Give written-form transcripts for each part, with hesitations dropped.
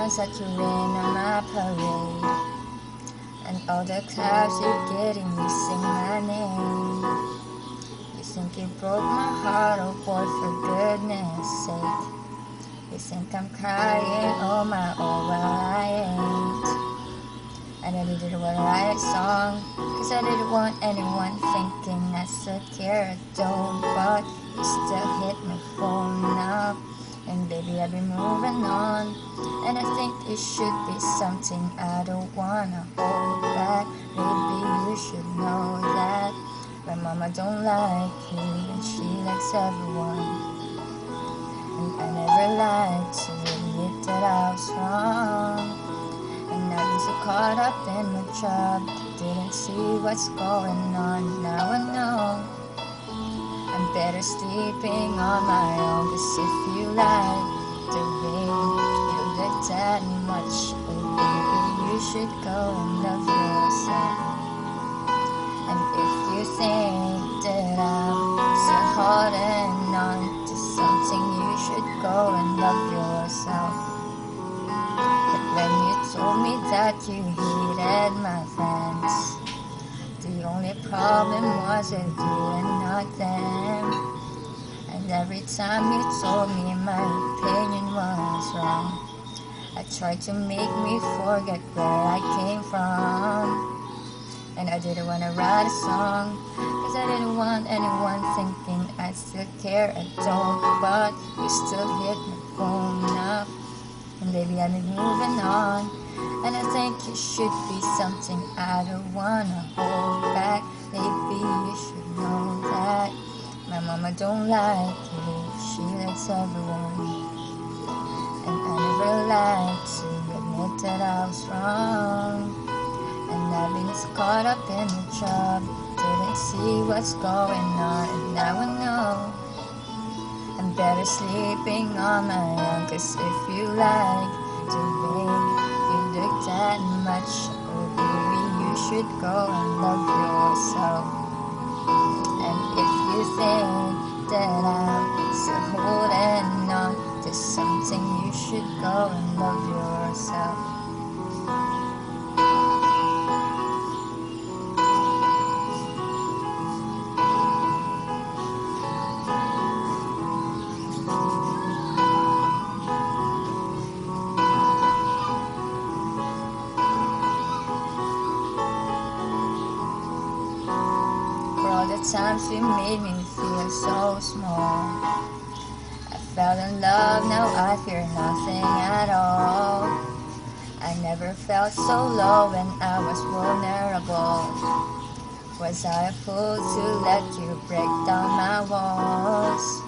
ones that you rain on my parade. And all the clouds you're getting, you sing my name. You think you broke my heart, oh boy, for goodness sake. You think I'm crying, oh my, oh well I ain't. And I didn't want to write a song, cause I didn't want anyone thinking I still care, I don't. But you still hit my phone up, and baby I've been moving on. And I think it should be something I don't wanna hold back. Maybe you should know that my mama don't like you, and she likes everyone. And I never lied to admit that I was wrong. And I've been so caught up in my job, didn't see what's going on. Now I know I'm better sleeping on my own. Cause if you like the way you look that much, oh baby, you should go and love yourself. And if you think that I'm still holding on to something, you should go and love yourself. When you told me that you hated my friends, the only problem was with you and not them. And every time you told me my opinion was wrong, I tried to make me forget where I came from. And I didn't want to write a song, cause I didn't want anyone thinking I still care, I don't. But you still hit my phone up, and baby I've been moving on. And I think it should be something I don't wanna hold back. Maybe you should know that my mama don't like you, she likes everyone. And I never lied to admit that I was wrong. And I've been so caught up in the job, didn't see what's going on. And now I know I'm better sleeping on my own. Cause if you like the way you look that much, oh baby, you should go and love yourself. And if you think that I'm still holding on to something, you should go and love yourself. All the times you made me feel so small, I fell in love, now I fear nothing at all. I never felt so low when I was vulnerable. Was I a fool to let you break down my walls?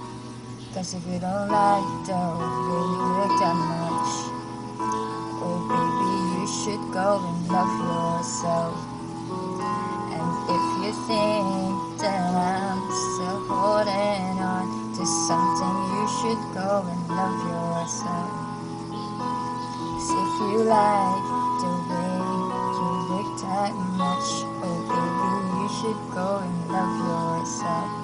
Cause if you don't like the way you look that much, oh baby, you should go and love yourself. And if you think that I'm still holding on to something, you should go and love yourself. 'Cause if you like the way you look that much, oh baby, you should go and love yourself.